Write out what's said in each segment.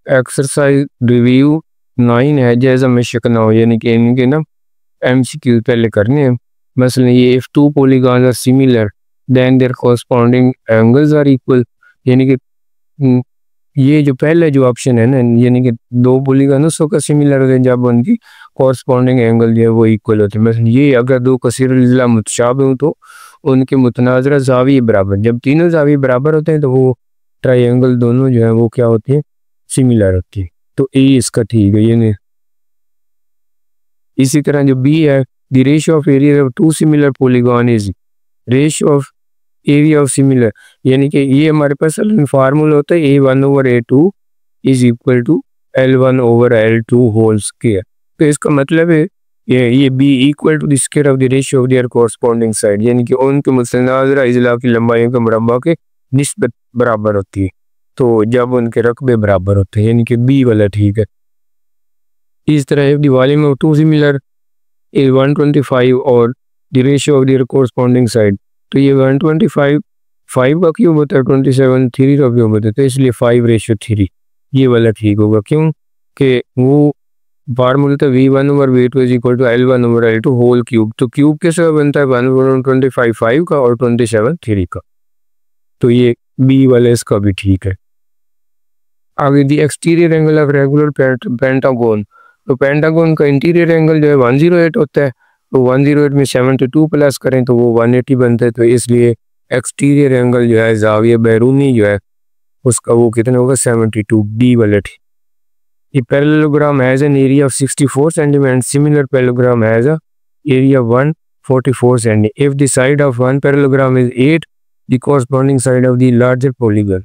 Exercise review 9 है, जैसा में शक ना हो, यानी कि इनके ना MCQ पहले करने हैं। मसलन ये if two polygons are similar then their corresponding angles are equal, यानी कि ये जो पहले जो ऑप्शन है ना, यानी कि दो पॉलीगॉन्स का सिमिलर होते हैं जब उनकी कॉरस्पॉन्डिंग एंगल जो है वो इक्वल होते हैं। मसलन ये अगर दो कसीर अज़ला मुतशाबिह हो तो उनके मुतनाज़रा ज़ाविये बराबर, जब तीनों ज़ाविये बराबर होते हैं तो वो ट्रायंगल दोनों जो है वो क्या होते हैं, सिमिलर होती है। तो ए इसका ठीक है ये नहीं। इसी तरह जो बी है, the ratio of area of two similar polygon is ratio of area of similar, यानी कि ये हमारे पास फार्मूला होता है A1/A2 is equal to L1/L2 whole square. तो इसका मतलब है ये B equal to the square of the ratio of their corresponding side, यानी कि उनके मुतनाज़रा इज़ला की लंबाई का मुरब्बा के निस्बत बराबर होती है। तो जब उनके रकबे बराबर होते हैं, यानी कि बी वाला ठीक है। इस तरह the volume of two similar is 125 और the ratio of their corresponding side, तो ये 125 5 का क्यूब होता है, 27 3 का क्यूब होता है, तो इसलिए 5:3 ये वाला ठीक होगा। क्यों कि वो फार्मूला था V1/V2 is equal to L1/L2 whole cube, तो क्यूब के साथ बनता है 1/25 5 का और 27 3 का, तो ये बी वाला इसका भी ठीक है। आगे the exterior angle of regular pentagon, तो पेंटागोन का इंटीरियर एंगल जो है 108 होता है, तो 108 में 72 प्लस करें तो वो 180 बनता है, तो इसलिए एक्सटीरियर एंगल जो है ज़ाविया बैरूनी जो है उसका वो कितना होगा 72, डी वाला ठीक। ये parallelogram has an area of 64 centimetre, similar parallelogram has a area 144 centimetre. If the side of one parallelogram is 8 the corresponding side of the larger polygon,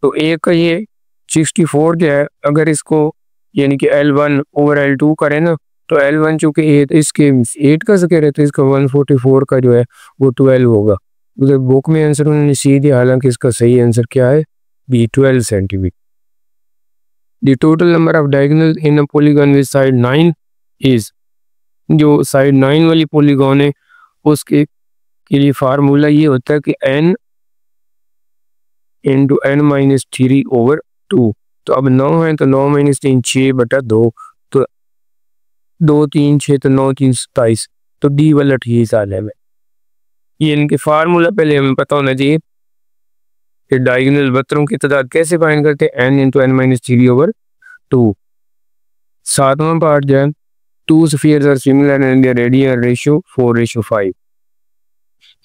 तो एक का ये 64 जो है अगर इसको यानी कि L1/L2 करें ना, तो L1 चूँकि 8 इसके 8 का स्क्वायर है तो इसका 144 का जो है वो 12 होगा। उधर बुक में आंसर उन्होंने सी दिया, हालांकि इसका सही आंसर क्या है, B 12 centimetre. The total number of diagonal in a polygon with side 9 is, जो साइड 9 वाली पॉलीगॉन है उसके के लिए फार्मूला ये होता है कि n इंटू n-3/2, तो अब 9 है तो 9-3 6/2, तो 2 3 6 तो 9 3 27, तो डी वाला ठीक साल है। ये इनके फार्मूला पहले हमें पता होना चाहिए कि डायगोनल वक्रों की तादाद कैसे फाइंड करते हैं, n इंटू n-3/2। सातवां पार्ट जो है, two spheres are similar and their radial ratio 4:5।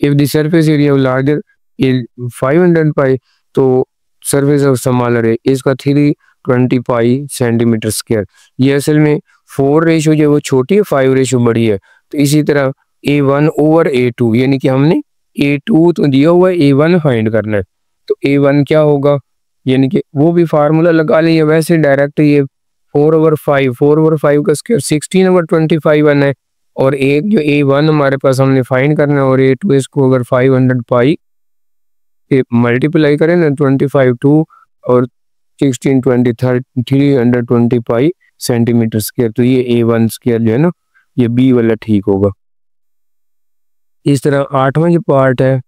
If the surface area of larger is 500 pi, तो सरफेस ऑफ स्मॉलर है इसका 320 पाई सेंटीमीटर स्क्वायर। ये असल में 4 रेशो जो वो छोटी है, 5 रेशो बड़ी है। तो इसी तरह A1/A2, यानी कि हमने A2 तो दिया हुआ है, A1 फाइंड करना है, तो A1 क्या होगा, यानी कि वो भी फार्मूला लगा लें, वैसे डायरेक्ट ये 4/5 का स्क्वायर 16/25 है, और एक जो A1 हमारे पास हमने फाइंड करना है और A2 इसको अगर 500 पाई मल्टीप्लाई करें ना 25 2 और 16 20 320 पाई सेंटीमीटर स्क्वायर, तो ये A1 स्क्वायर जो है ना ये बी वाला ठीक होगा। इस तरह आठवां जो पार्ट है,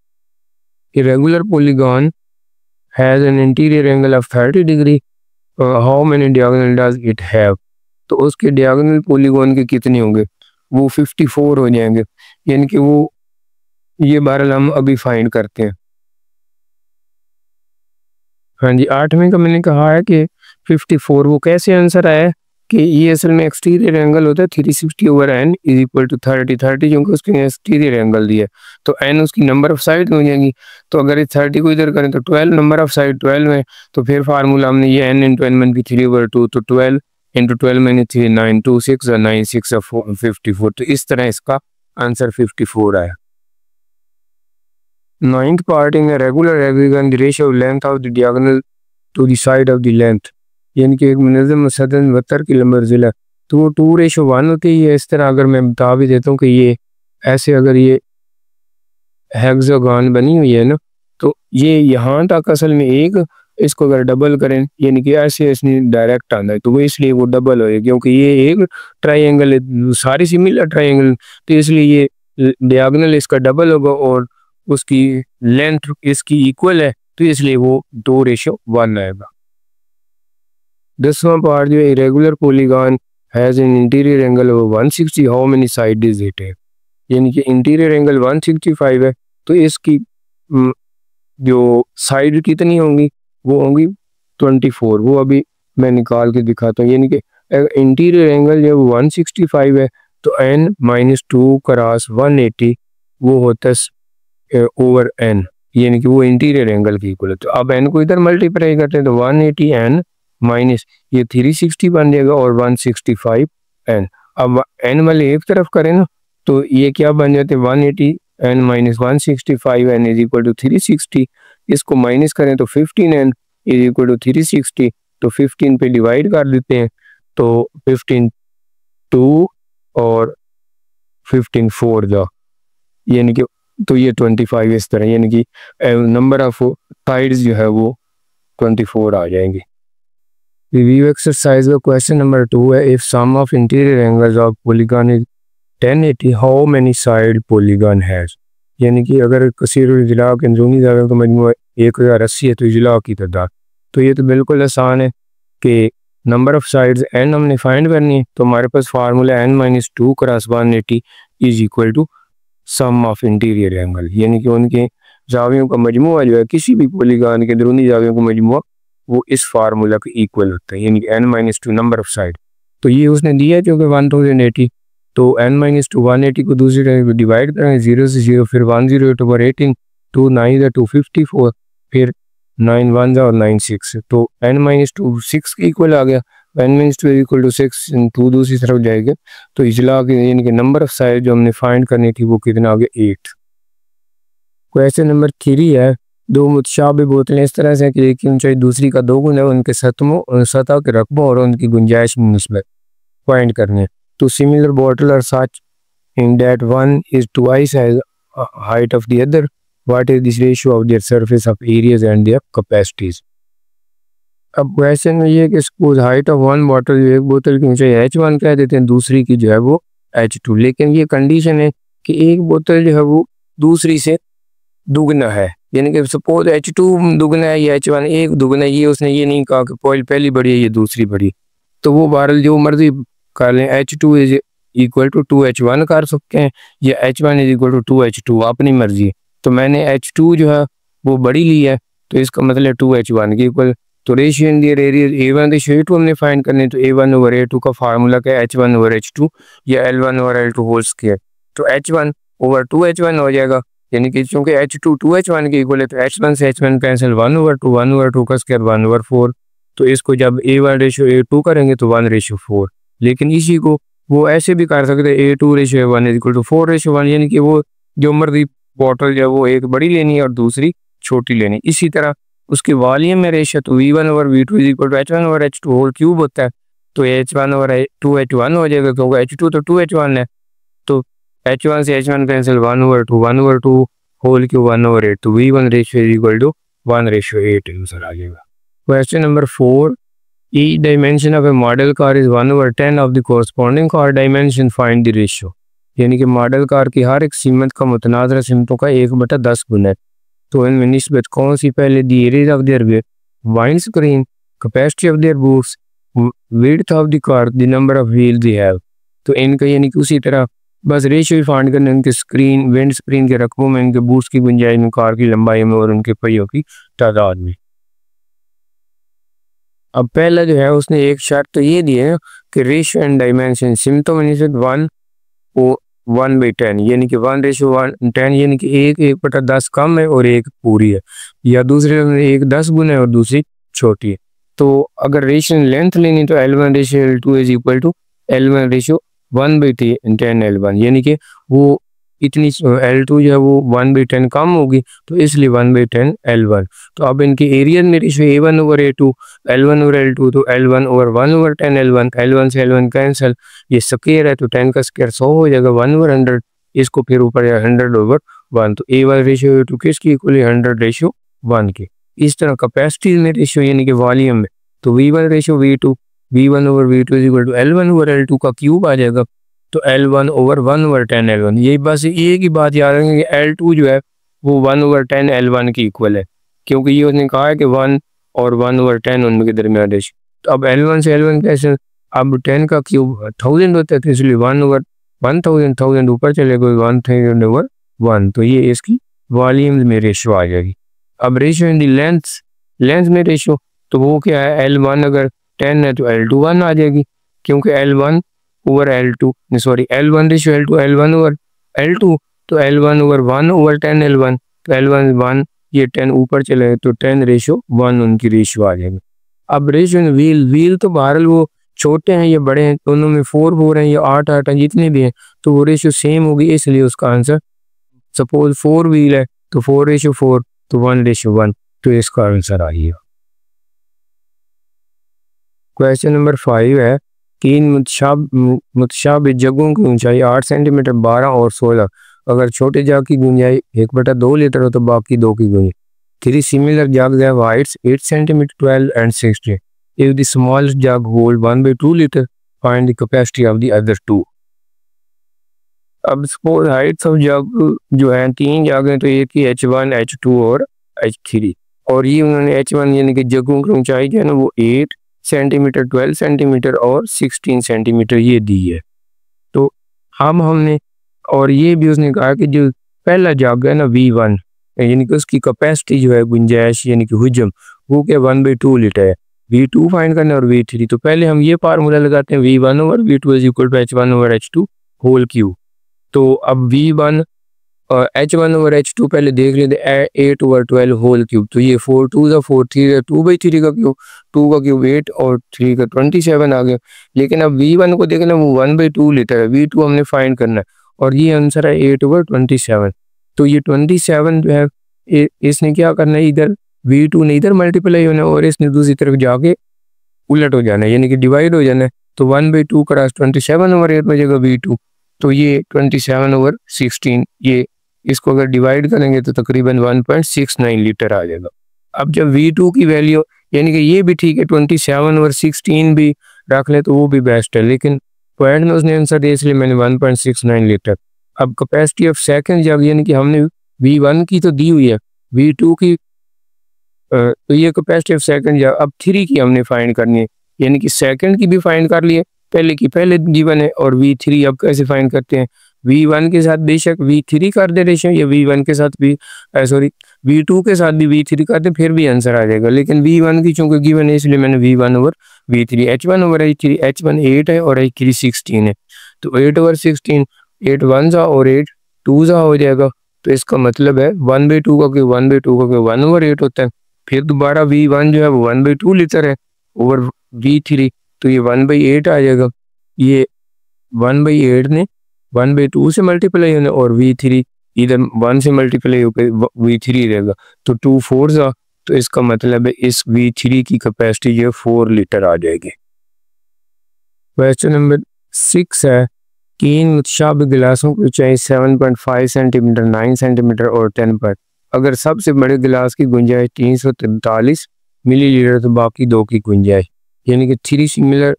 irregular polygon has an interior angle of 30 degree, how many diagonal does it have, तो उसके डायगोनल पॉलीगॉन के कितने होंगे, वो 54 हो जाएंगे, यानी कि वो ये बहरहाल हम अभी फाइंड करते हैं। हाँ जी, 8वें का मैंने कहा है कि 54, वो कैसे आंसर आया कि ये असल में एक्सटीरियर एंगल होता है 360/n इज इक्वल टू 30 क्योंकि उसके एक्सटीरियर एंगल दिया है, तो n उसकी नंबर ऑफ साइड हो जाएंगी। तो अगर इस 30 को इधर करें तो 12 नंबर ऑफ साइड 12 है, तो फिर फार्मूला हमने ये n इंटू n की 3/2, तो 12 इंटू 12 3 9 2 6 और 9 6 54, तो इस तरह इसका आंसर 54 आया। 9th part in a regular hexagon, the ratio of length of the diagonal to the side of the length, यानी कि एक मुनज़्ज़म मुसद्दस वतर की लंबी ज़िला, तो वो 2:1 होती है। इस तरह अगर मैं बता भी देता हूँ कि ये ऐसे अगर ये हेक्सागन बनी हुई है ना, तो ये यहाँ तक असल में एक, इसको अगर डबल करें यानी कि ऐसे ऐसे डायरेक्ट आना है, तो वो इसलिए वो डबल होएगा क्योंकि ये एक ट्रायंगल है, सारी सिमिलर ट्रायंगल, तो इसलिए ये डायगोनल इसका डबल होगा और उसकी लेंथ इसकी इक्वल है, तो इसलिए वो 2:1 आएगा। 10वां पार्ट जो है irregular polygon has an interior angle of 160, how many side is it है, यानी कि इंटीरियर एंगल 165 है तो इसकी जो साइड कितनी होंगी, वो होंगी 24। वो अभी मैं निकाल के दिखाता हूँ, यानी कि इंटीरियर एंगल जो 165 है तो n माइनस 2 क्रॉस 180 वो होता है ओवर n, यानी कि वो इंटीरियर एंगल की इक्वल है। तो अब n को इधर मल्टीप्लाई करते हैं तो 180 n माइनस ये 360 बन जाएगा और 165 n। अब n वाले एक तरफ करें ना तो ये क्या बन जाते हैं 180 n minus 165 n is equal to 360। इसको माइनस करें तो 15 n इज इक्वल टू 360, तो 15 पे डिवाइड कर देते हैं तो 15 2 और 15 4 जा, यानी कि तो ये 25 इस तरह, यानी कि नंबर ऑफ साइड्स जो है वो 24 आ जाएंगे। रिव्यू एक्सरसाइज का क्वेश्चन नंबर 2 है, if sum of interior angles of polygon is 1080 how many side polygon has, यानी कि अगर किसी इजला के अंदरूनी दायरों का मजमूआ 1080 है तो इजला की तादाद, तो ये तो बिल्कुल आसान है कि नंबर ऑफ साइड्स n हमने फाइंड करनी है, तो हमारे पास formula n minus 2 cross 180 is equal to sum of interior angle, यानी कि उनके जावियों का मजमूआ जो है किसी भी पॉलीगॉन के अंदरूनी जावियों का मजमूआ वो इस फार्मूला के इक्वल होता है, यानी कि n minus 2 number of side. तो ये उसने दिया है क्योंकि 1080, तो n माइनस 2 180 को दूसरी तरफ डिवाइड करें 0 से 0, फिर 108 ओवर 18, 2 9 254, फिर 9 1 और 9 6, तो n माइनस 2 6 के इक्वल आ गया, n माइनस 2 इक्वल टू 6, 2 दूसरी तरफ जाएगा तो इजला के यानी कि नंबर ऑफ साइड जो हमने फाइंड करनी थी वो कितना आ गया 8। क्वेश्चन नंबर 3 है, दो मुतशाबिह बोतलें इस तरह से कि एक की ऊंचाई दूसरी का 2 गुना है, उनके सतह के रकबों और उनकी गुंजाइश में निस्बत फाइंड करने। तो सिमिलर बॉटल और such in that one is twice as height of the other, what is this ratio of their surface of areas and their capacities. अब क्वेश्चन में ये कि suppose height of one bottle, एक बोतल की ऊंचाई h1 कह देते हैं, दूसरी की जो है वो h2, लेकिन ये कंडीशन है कि एक बोतल जो है वो दूसरी से दुगना है, यानी कि सपोज h2 दुगना है या h1 एक दुगना है, ये उसने ये नहीं कहा कि पहली बड़ी है ये दूसरी बड़ी, तो वो बहरहाल जो मर्जी कर लें, h2 is equal to 2h1 कर सकते हैं या h1 is equal to 2h2, अपनी मर्जी है। तो मैंने h2 जो है वो बड़ी ली है तो इसका मतलब 2h1 के इक्वल। तो ratio in their area a1 ratio a2 हमने फाइंड करने, तो a1 ओवर a2 का फार्मूला क्या है h1 ओवर h2 या l1 over l2 whole square, तो h1 ओवर 2h1 हो जाएगा, यानी कि चूंकि h2 2h1 के इक्वल है तो h1 से h1 कैंसिल 1 ओवर 2 का स्क्वायर 1 ओवर 4, तो इसको जब a1 रेशियो a2 करेंगे तो 1 रेशियो 4। लेकिन इसी को वो ऐसे भी कर सकते हैं a2 ratio 1 equal to 4 ratio 1, यानी कि वो जो मर्जी बॉटल जो है वो एक बड़ी लेनी है और दूसरी छोटी लेनी। इसी तरह उसके वॉल्यूम में रेशियो तो v1 over v2 is equal to h1 over h2 whole cube होता है, तो h1 ओवर 2h1 हो जाएगा क्योंकि h2 तो 2h1 है, तो h1 से h1 cancel 1 over 2 whole cube 1 over 8, तो v1 ratio is equal to 1 ratio 8 answer आ जाएगा। Question number 4, each dimension of a model car is 1 over 10 of the corresponding car dimension, find the ratio, यानी कि model car की हर एक सीमत का मुतनाज़रा सीमतों का 1/10 गुना है, तो इनमें निस्बत कौन सी पहले the area of their wind screen, capacity of their boots, width of the car, the number of wheel they have, तो इनका यानी कि उसी तरह बस रेशियो फाइंड करना इनके स्क्रीन विंड स्क्रीन के रकबों में, इनके बूट्स की गुंजाइश में, कार की लंबाई में और उनके पहियों की तादाद में। अब पहला जो है उसने एक शर्त तो ये दी है कि रेशियो एंड डायमेंशन सिमतों में निस्बत 1/10, यानी कि 1:10, यानी कि 1/10 कम है और एक पूरी है, या दूसरे में 1 10 गुना है और दूसरी छोटी है। तो अगर रेशियो लेंथ लेनी तो L1 ratio L2 is equal to L1 ratio 1/10 L1, यानी कि वो इतनी L2 जो है वो 1/10 कम होगी तो इसलिए 1/10 L1। तो अब इनके एरिया में ratio A1 over A2, L1 over L2, तो L1 over 1 over 10 L1, L1 से L1 कैंसिल, ये स्क्वायर है तो 10 का स्क्वायर 100 हो जाएगा 1 ओवर 100, इसको फिर ऊपर 100 ओवर 1, तो A1 रेशियो A2 किसकी इक्वल है 100 रेशियो 1 की। इस तरह कैपेसिटी में रेशियो यानी कि वॉल्यूम में तो V1 ratio V1 over V2 is equal to L1 over L2 का क्यूब आ जाएगा, तो L1 ओवर 1 ओवर 10 L1, यही बस एक ही बात याद रखेंगे कि L2 जो है वो 1 ओवर 10 L1 की इक्वल है, क्योंकि ये उसने कहा है कि 1 और 1 ओवर 10 उनके दरमियान रेशियो, तो अब L1 से L1 कैसे, अब 10 का क्यूब 1000 होता है, तो इसलिए 1/1000 ऊपर चलेगा 1000/1, तो ये इसकी वॉल्यूम में रेशो आ जाएगी। अब रेशो इन दी लेंथ में रेशो, तो वो क्या है, L1 अगर 10 है तो L2 1 आ जाएगी, क्योंकि L1 over L2 sorry L1 ratio L2 L1 over L2, तो L1 ओवर 1 ओवर 10 L1, तो L1 1, ये 10 ऊपर चले तो 10 रेशो 1 उनकी रेशो आ जाएगी। अब रेशो इन व्हील तो बहरहाल वो छोटे हैं या बड़े हैं, दोनों में 4 हैं या 8 हैं, जितने भी हैं तो वो रेशो सेम होगी, इसलिए उसका आंसर सपोज 4 व्हील है तो 4/4, तो 1/1, तो इसका आंसर आइए। क्वेश्चन नंबर 5 है कि इन मुतशाबिह जगों की ऊंचाई 8 सेंटीमीटर, 12 और 16, अगर छोटे जग की गुंजाई 1/2 लीटर हो तो बाकी 2 की गुंजाई। 3 similar jugs have heights 8 centimeter, 12 and 16. If the smallest jug hold 1/2 liter, find the capacity of the other two. अब सपोज हाइट्स ऑफ जग जो है 3 जग हैं, तो एक ही H1, H2 और H3, और ये उन्होंने H1 यानी कि जगों की ऊंचाई जो है ना वो 8 सेंटीमीटर, 12 सेंटीमीटर और 16 सेंटीमीटर ये दी है। तो हमने और ये भी उसने कहा कि जो पहला जग है ना V1 यानी कि उसकी कैपेसिटी जो है गुंजाइश यानी कि हुजम वो क्या 1/2 लीटर है। V2 फाइंड करना और V3, तो पहले हम ये फार्मूला लगाते हैं V1 over V2 is equal to H1 over H2 whole cube. तो अब V1 H1 ओवर H2 पहले देख लेते 8 ओवर 12 होल क्यूब, तो ये 4 2 4 3 2/3 का क्यूब, 2 का क्यूब 8 और 3 का 27 आ गया। लेकिन अब V1 को देखना वो 1/2 लीटर है, V2 हमने फाइंड करना है और ये आंसर है 8 ओवर 27। तो ये 27 जो है इसने क्या करना है, इधर V2 ने इधर मल्टीप्लाई होना है और इसने दूसरी तरफ जाके उलट हो जाना है यानी कि डिवाइड हो जाना है। तो 1/2 क्रॉस 27 ओवर 8 बचेगा V2, तो ये 27 ओवर 16, ये इसको अगर डिवाइड करेंगे तो तकरीबन 1.69 लीटर आ जाएगा। अब जब V2 की वैल्यू यानी कि ये भी ठीक है 27 ओवर 16 भी रख ले तो वो भी बेस्ट है, लेकिन पॉइंट में उसने आंसर दिया इसलिए मैंने 1.69 लीटर। अब कैपेसिटी ऑफ सेकंड जग यानी कि हमने V1 की तो दी हुई है, V2 की तो ये कैपेसिटी ऑफ सेकंड जग, अब 3 की हमने फाइंड करनी है यानी कि सेकंड की भी फाइंड कर लिए, पहले की पहले गिवन है और V3 अब कैसे फाइंड करते हैं, V1 के साथ बेशक V3 कर दे रेशो या V1 के साथ भी V2 के साथ भी V3 कर दे फिर भी आंसर आ जाएगा, लेकिन V1 की चूंकि गिवन है इसलिए मैंने V1 over V3, H1 over H3, H1 8 है और H3 16 है, तो 8 ओवर 16 8 1 और 8 2 हो जाएगा। तो इसका मतलब है 1/2 का 1 ओवर 8 होता है। फिर दोबारा V1 जो है वो 1/2 लीटर है ओवर V3, तो ये 1/8 आ जाएगा। ये 1/8 ने 1/2 से मल्टीप्लाई होने और V3 इधर 1 से मल्टीप्लाई होकर V3 रहेगा, तो 2 4 तो इसका मतलब है इस V3 की कैपेसिटी जो 4 लीटर आ जाएगी। क्वेश्चन नंबर 6 है कि इन मुतशाबिह गिलासों की ऊंचाई 7.5 सेंटीमीटर, 9 सेंटीमीटर और 10 पर, अगर सबसे बड़े गिलास की गुंजाइश 343 मिलीलीटर तो बाकी 2 की गुंजाइश, यानी कि 3 similar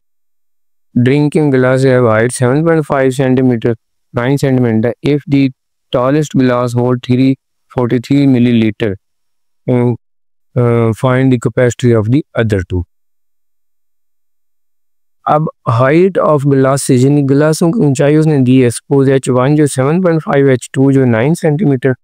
drinking glass have height 7.5 centimeter, 9 centimeter. If the tallest glass hold 343 milliliter, find the capacity of the other two. अब हाइट ऑफ ग्लासेस यानी गिलासों की ऊंचाई उसने दी है, सपोज H1 जो 7.5, H2 जो 9 सेंटीमीटर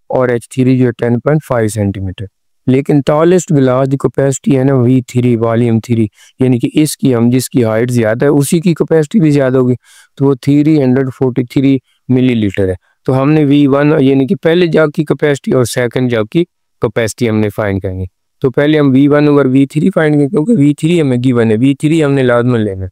और H3 जो 10.5 सेंटीमीटर, लेकिन टॉलेस्ट गिलास की कैपेसिटी है ना V3 वॉल्यूम 3 यानी कि इसकी हम जिसकी हाइट ज़्यादा है उसी की कैपेसिटी भी ज़्यादा होगी, तो वो 343 मिलीलीटर है। तो हमने V1 यानी कि पहले जग की कैपेसिटी और सेकंड जग की कैपेसिटी हमने फाइंड करेंगे। तो पहले हम V1 ओवर V3 फाइंड करेंगे क्योंकि V3 हमें गिवन है, V3 हमने लाजमन लेना है,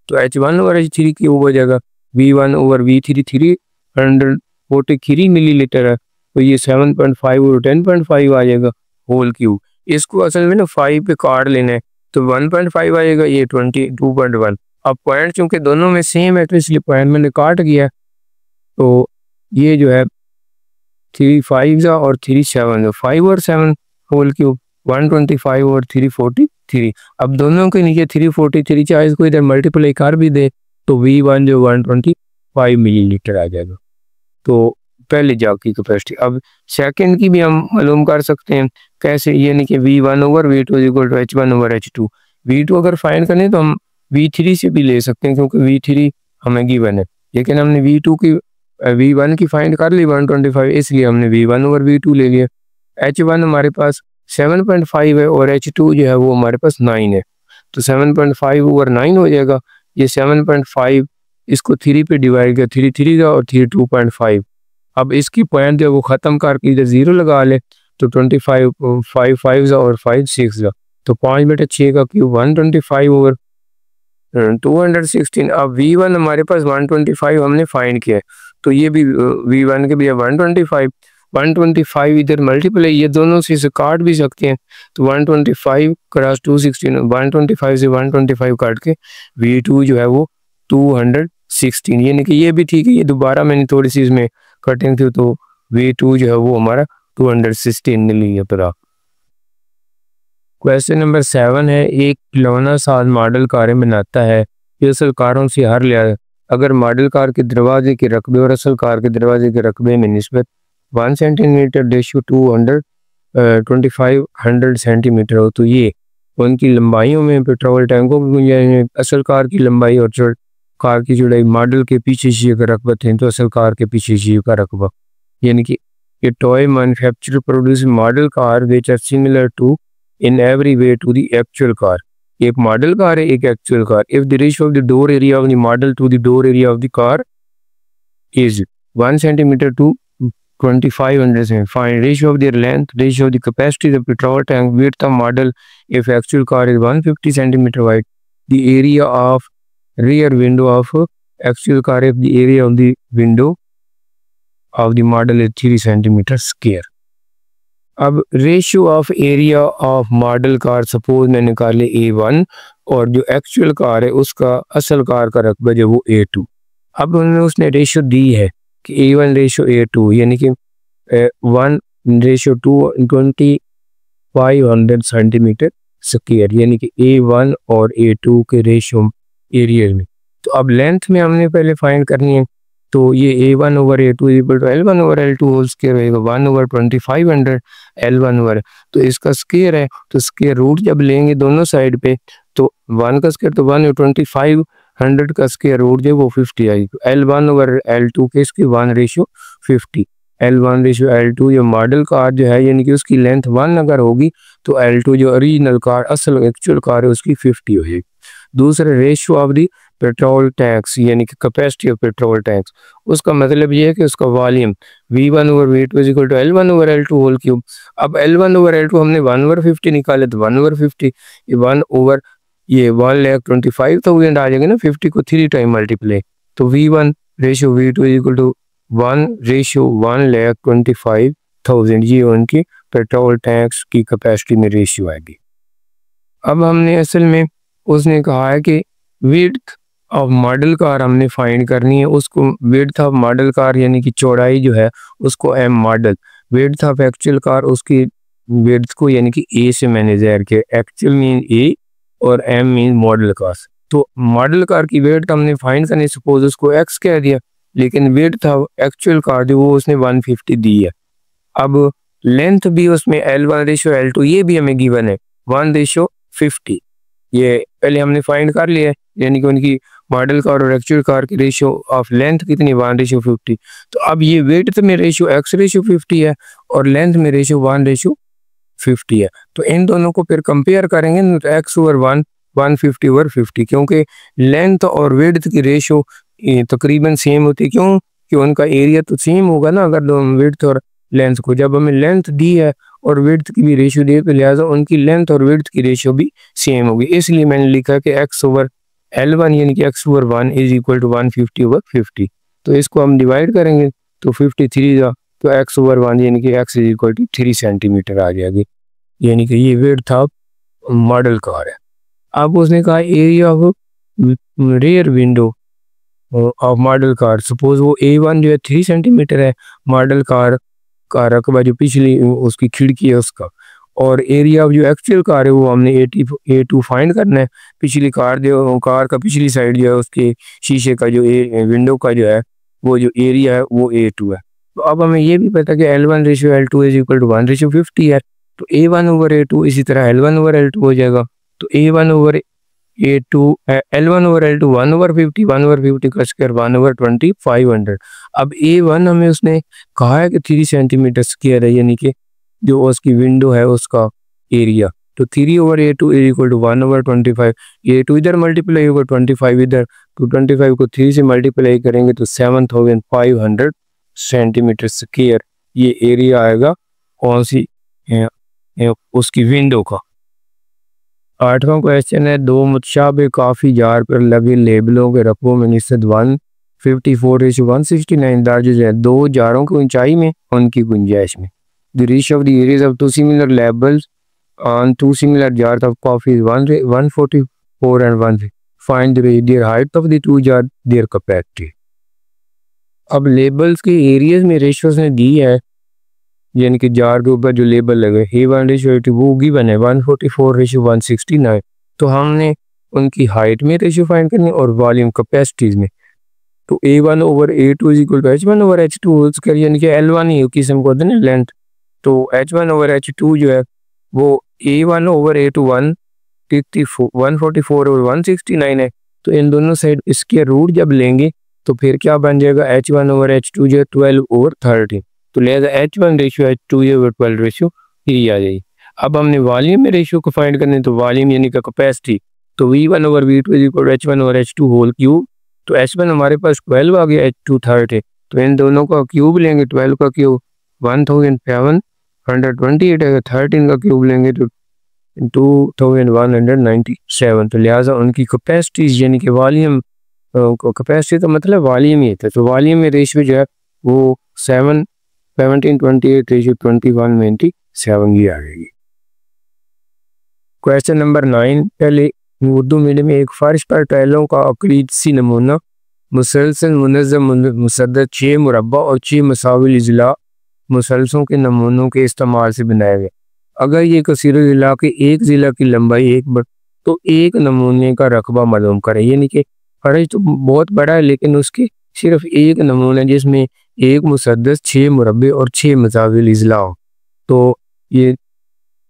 तो H1 ओवर H3 की हो जाएगा V1 ओवर V3 343 मिलीलीटर है, तो ये 7.5 और 10.5 आ जाएगा होल क्यूब। इसको असल में ना 5 पे काट लेना है, तो 1.5 आएगा, ये 22.1। अब पॉइंट चूंकि दोनों में सेम है तो इसलिए पॉइंट मैंने काट किया, तो ये जो है 3 5 और 3 7, 5 और 7 होल क्यूब 125 और 343। अब दोनों के नीचे 343 चाहे इसको इधर मल्टीप्लाई कर भी दे तो V1 जो 125 मिलीलीटर आ जाएगा, तो पहले जग की कैपेसिटी। अब सेकंड की भी हम मालूम कर सकते हैं कैसे, यानी कि V1 over V2 equal to H1 over H2, V2 अगर फाइंड करने तो हम V3 से भी ले सकते हैं क्योंकि V3 हमें गिवन है, लेकिन हमने V2 की V1 की फाइंड कर ली 125, इसलिए हमने V1 ओवर V2 ले लिया। H1 हमारे पास 7.5 है और H2 जो है वो हमारे पास 9 है, तो 7.5 ओवर 9 हो जाएगा। ये 7.5 इसको 3 पे डिवाइड किया, 3 3 का और 3 2.5। अब इसकी पॉइंट जो वो ख़त्म करके इधर 0 लगा ले तो 25 5 5 और 5 6 का, तो 5/6 का क्यूब 125 ओवर 216। अब V1 हमारे पास 125 हमने फाइंड किया है, तो ये भी V1 के भी 125 इधर मल्टीपल है, ये दोनों से इसे काट भी सकते हैं, तो 125 क्रॉस 216, 125 से 125 काट के V2 जो है वो 216, यानी कि ये भी ठीक है। ये दोबारा मैंने थोड़ी सी इसमें कटिंग थी, तो V2 जो है वो हमारा 216 मिल लिया। पर क्वेश्चन नंबर 7 है, एक खिलौना साज मॉडल कारें बनाता है, ये असल कारों से हर लिया अगर मॉडल कार के दरवाजे के रकबे और असल कार के दरवाजे के रकबे में निस्बत 1 सेंटीमीटर रेशियो 225 सेंटीमीटर हो, तो ये उनकी लंबाइयों में पेट्रोल टैंकों की गुंजाइश में असल कार की लंबाई और कार की चौड़ाई मॉडल के पीछे शीशे का रकबा थे, तो असल कार के पीछे शीशे का रकबा, यानी कि ये toy manufacturer produce model car which are similar to in every way to the actual car. एक मॉडल कार है, एक actual car. If the ratio of the door area of the model to the door area of the car is 1 centimetre to 2500, find ratio of their length, ratio of the capacity of the petrol tank, width of model if actual car is 150 centimeter wide, the area of rear window of actual car if the area of the window of the model is 3 centimeter square। अब ratio of area of model car suppose मैंने निकाले A1 और जो actual car है उसका असल car का रकबा जो वो A2। अब उन्होंने उसने रेशियो दी है कि A1 रेशियो A2 यानी कि 1 रेशियो 2500 सेंटीमीटर स्क्वायर, यानी कि A1 और A2 के रेशियो एरिया में। तो अब लेंथ में हमने पहले फाइंड करनी है, तो ये A1 over A2 equal to L1 over L2 whole square रहेगा, 1 ओवर 2500 L1 ओवर, तो इसका स्क्वायर है, तो स्क्वायर रूट जब लेंगे दोनों साइड पे तो 1 का स्क्वायर तो 1 2500 का स्क्वायर रूट जो वो 50 आएगी, L1 ओवर L2 के इसकी 1 रेशियो 50, L1 रेशियो L2 ये मॉडल कार जो है यानी कि उसकी लेंथ 1 अगर होगी तो L2 जो ओरिजिनल कार असल एक्चुअल कार है उसकी 50 हो जाएगी। दूसरा ratio of the petrol tanks यानी कि कैपेसिटी ऑफ पेट्रोल टैंक्स, उसका मतलब ये है कि उसका volume V1 over V2 is equal to L1 over L2 whole cube. अब L1 ओवर L2 हमने 1 ओवर 50 निकाले तो 1 ओवर 50 ये 1 ओवर ये 1,25,000 आ जाएगा ना, 50 को 3 टाइम मल्टीप्लाई, तो V1 ratio V2 is equal to 1 ratio 1,25,000, ये उनकी पेट्रोल टैंक्स की कैपेसिटी में रेशियो आएगी। अब हमने असल में उसने कहा है कि विड्थ ऑफ मॉडल कार हमने फाइंड करनी है, उसको विड्थ ऑफ मॉडल कार यानी कि चौड़ाई जो है उसको M model, width of actual car उसकी विड्थ को यानी कि ए से मैंने ज़ाहिर किया, एक्चुअल मीन ए और एम मीन मॉडल कार। तो मॉडल कार की विड्थ हमने फाइंड करनी, सपोज उसको एक्स कह दिया, लेकिन विड्थ ऑफ एक्चुअल कार जो वो उसने 150 दी है। अब लेंथ भी उसमें L1 रेशियो L2 ये भी हमें गिवन है 1 रेशियो 50, ये पहले हमने फाइंड कर लिया है, यानी कि उनकी मॉडल कार और एक्चुअल कार की रेशियो ऑफ लेंथ कितनी 1 रेशियो 50। तो अब ये विड्थ में रेशियो x रेशियो 50 है और लेंथ में रेशियो 1 रेशियो 50 है, तो इन दोनों को फिर कंपेयर करेंगे तो x ओवर 1 150 ओवर 50, क्योंकि लेंथ और विड्थ की रेशियो तकरीबन सेम होती है, क्यों कि उनका एरिया तो सेम होगा ना अगर दोनों विड्थ और लेंथ को, जब हमें लेंथ दी है और विड्थ की भी रेशियो दी है तो लिहाजा उनकी लेंथ और विड्थ की रेशियो भी सेम होगी, इसलिए मैंने लिखा कि x ओवर L1 यानी कि x over 1 is equal to 150 over 50। तो इसको हम डिवाइड करेंगे तो 53 का, तो x ओवर 1 यानी कि x is equal to 3 centimetre आ जाएगी, यानी कि ये विड्थ ऑफ मॉडल कार है। अब उसने कहा area of rear window of model car, suppose वो A1 जो है 3 सेंटीमीटर है, मॉडल कार का रकबा जो पिछली उसकी खिड़की है उसका, और एरिया ऑफ जो एक्चुअल कार है वो हमने A2 फाइंड करना है, पिछली कार जो कार का पिछली साइड जो है उसके शीशे का जो विंडो का जो है वो जो एरिया है वो A2 है। तो अब हमें ये भी पता कि L1 ratio L2 is equal to 1 ratio 50 है, तो A1 ओवर A2 इसी तरह L1 ओवर L2 हो जाएगा, तो L1/L2 1/50, 1/50 का स्क्वायर 1/20 500। अब A1 हमें उसने कहा है कि 3 सेंटीमीटर स्क्वायर है, यानी कि जो उसकी विंडो है उसका एरिया। तो 3/A2 is equal to 1/25। A2 इधर मल्टीप्लाई होगा 25 इधर, तो 25 को 3 से मल्टीप्लाई करेंगे तो 7500 सेंटीमीटर स्क्वायर ये एरिया आएगा कौन सी उसकी विंडो का। 8वां क्वेश्चन है, दो मुतशाबे काफ़ी जार पर लगे लेबलों के रकबों में निस्बत 154:169 दर्ज है। दो जारों की ऊंचाई में उनकी गुंजाइश में। The ratio of the areas of two similar labels on two similar jars of coffee is 144 and 1. Find their height of the two jar their capacity. अब लेबल्स के एरियाज में रेशियोज ने दी है, यानी कि जार के ऊपर जो लेबल लगे A1:80 वो गिवन है 144:169। तो हमने उनकी हाइट में रेशियो फाइंड करनी और वॉल्यूम कैपेसिटीज में। तो A1/A2 is equal to H1/H2 whole square, यानी कि L1 ही किस्म को होता है लेंथ। तो H1/H2 जो है वो A1/A2 144 और 169 है। तो इन दोनों साइड इसके रूट जब लेंगे तो फिर क्या बन जाएगा, H1/H2 जो है 12 और 13। तो लिहाजा H1:H2 ये 12:3 आ जाएगी। अब हमने वॉल्यूम में रेशियो को फाइंड करने, तो वॉल्यूम यानी कि कैपेसिटी, तो V1/V2 is equal to H1/H2 whole cube. तो H1 हमारे पास 12 आ गया, H2 13, तो इन दोनों का क्यूब लेंगे, 12 का क्यूब 1728 है, 13 का क्यूब लेंगे तो 2197। तो लिहाजा उनकी कैपेसिटीज यानी कि वॉल्यूम, कैपेसिटी तो मतलब वॉल्यूम ही था, तो वॉल्यूम में रेशियो जो है वो 1728:2197 की आ गई। क्वेश्चन नंबर 9, पहले उर्दू मीडियम में एक फर्श पर टाइलों का अकलीद सी नमूना मुसलसल मुनज़्ज़म मुसद्दद 6 मुरब्बा और 6 मसाविल इजला मुसलसलों के नमूनों के इस्तेमाल से बनाया गया। अगर ये कसीर ज़िला के एक ज़िला की लंबाई तो एक नमूने का रकबा मालूम करें, यानी कि फर्श तो बहुत बड़ा है लेकिन उसके सिर्फ एक नमूना जिसमें एक मुसद्दस 6 मुरब्बे और 6 मसाविल इजला हो। तो ये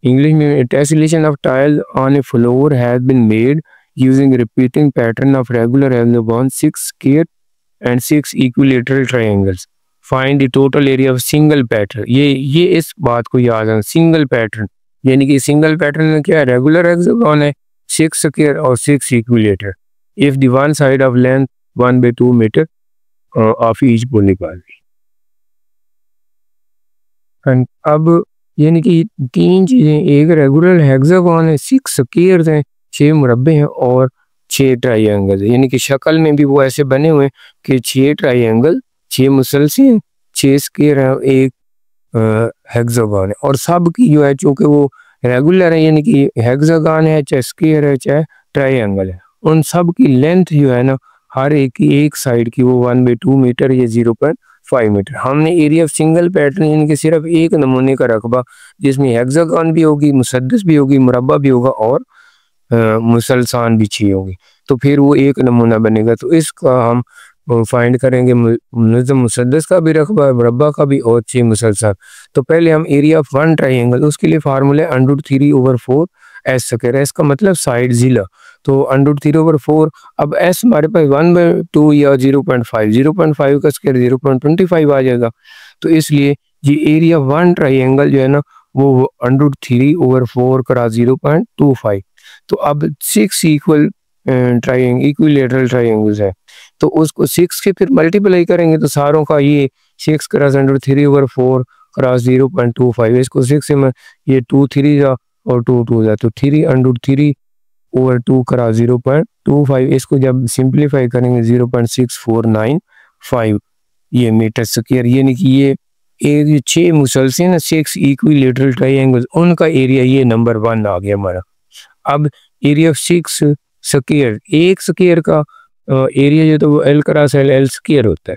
इंग्लिश में tessellation of tile on a floor has been made using repeating pattern of regular hexagon 6 square and 6 equilateral triangles. Find the total area of single pattern. ये इस बात को याद है, सिंगल पैटर्न यानी कि सिंगल पैटर्न में क्या है, रेगुलर हेक्सागन है 6 स्क्वायर और 6 equilateral. If the one side of length 1/2 metre of each को निकाल दी। अब यानी कि तीन चीज़ें, एक रेगुलर हेक्सागन है, 6 स्क्वायर हैं, 6 मुरब्बे हैं और 6 ट्रायंगल, यानी कि शक्ल में भी वो ऐसे बने हुए कि 6 ट्रायंगल, 6 मुसलसल, 6 स्क्वायर है, एक हेक्सागन है। और सब की जो है चूँकि वो रेगुलर है यानी कि हेक्सागन है चाहे स्क्वायर है चाहे ट्रायंगल है, उन सब की लेंथ जो है ना हर एक की एक साइड की वो 1/2 मीटर या 0.5 मीटर। हमने एरिया ऑफ सिंगल पैटर्न यानी कि सिर्फ एक नमूने का रकबा जिसमें हेक्सागन भी होगी, मुसद्दस भी होगी, मुरब्बा भी होगा और मुसलसान भी 6 होगी, तो फिर वो एक नमूना बनेगा। तो इसका हम फाइंड करेंगे मुनज़्ज़म मुसद्दस का भी रकबा, मुरब्बा का भी और 6 मुसलसल। तो पहले हम एरिया ऑफ वन ट्रायंगल, उसके लिए फार्मूला है √3/4 एस स्क्वायर, इसका मतलब साइड जिला, तो √3/4। अब एस हमारे पास 1/2 या 0.5 का स्क्वायर 0.25 आ जाएगा। तो इसलिए ये एरिया वन ट्रायंगल जो है ना वो √3/4 × 0.25। तो अब 6 इक्विलेटरल ट्रायंगल्स है, तो उसको 6 के फिर मल्टीप्लाई करेंगे तो सारों का ये 6 × √3/4 × 0.25, इसको 6 से ये 2 3 जा और 2 2 जा, तो 3√3/2 × 0.25, इसको जब सिंप्लीफाई करेंगे 0.6495 ये मीटर स्क्वायर, यानी कि ये 6 मुसलसल 6 इक्विलेटरल ट्रायंगल्स उनका एरिया ये नंबर 1 आ गया हमारा। अब एरिया ऑफ 6 स्क्वायर, एक स्क्वायर का एरिया जो तो वो L × L स्क्वायर होता है,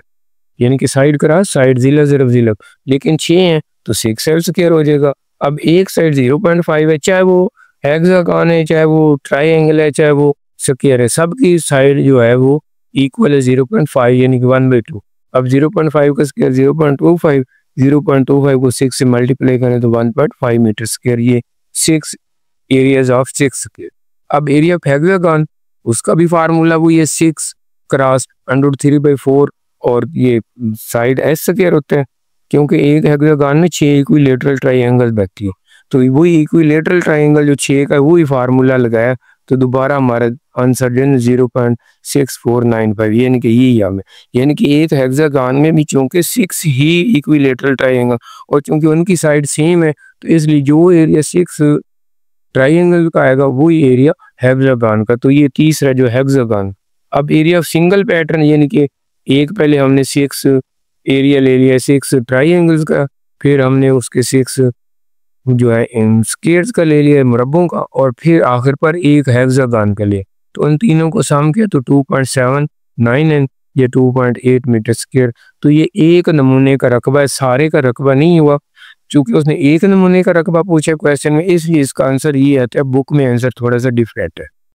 यानी कि साइड क्रॉस साइड जिला ज़रब जिला, लेकिन 6 हैं तो 6 L स्क्वायर हो जाएगा। अब एक साइड 0.5 है, चाहे वो हेक्सागन है चाहे वो ट्रायंगल है चाहे वो स्क्वायर है, सबकी साइड जो है वो इक्वल है 0.5 यानी कि 1/2। अब 0.5 का स्क्वायर 0.25, 0.25 को 6 से मल्टीप्लाई करें तो 1.5 मीटर स्क्वायर, ये 6 एरियाज ऑफ 6 स्क्वायर। अब एरिया ऑफ हेक्सागन उसका भी फार्मूला वही है 6 क्रॉस √3/4 और ये साइड एस स्क्वायर होते हैं, क्योंकि एक हेक्सागन में 6 इक्विलेटरल ट्राइंगल बैठती है। तो वही इक्विलेटरल ट्राइंगल जो 6 का है वही फार्मूला लगाया, तो दोबारा हमारा आंसर जो है 0.6495 यानी कि ये हमें, यानी कि एक हेक्सागन में भी चूंकि 6 ही इक्विलेटरल ट्राइंगल और चूंकि उनकी साइड सेम है, तो इसलिए जो एरिया 6 ट्राइंगल का आएगा वही एरिया हेक्सागन का। तो ये तीसरा जो हेक्सागन। अब एरिया ऑफ सिंगल पैटर्न यानी कि एक पहले हमने 6 एरिया ले लिया 6 ट्राइंगल्स का, फिर हमने उसके 6 जो है स्क्वायर्स का ले लिया मुरब्बों का, और फिर आखिर पर एक हेक्सागन का लिए। तो उन तीनों को सम किया तो 2.79 एंड ये 2.8 मीटर स्क्वायर। तो ये एक नमूने का रकबा है, सारे का रकबा नहीं हुआ, चूंकि उसने एक नमूने का रकबा पूछा क्वेश्चन में, इसलिए इसका आंसर ये आता है। बुक में आंसर थोड़ा सा डिफरेंट है।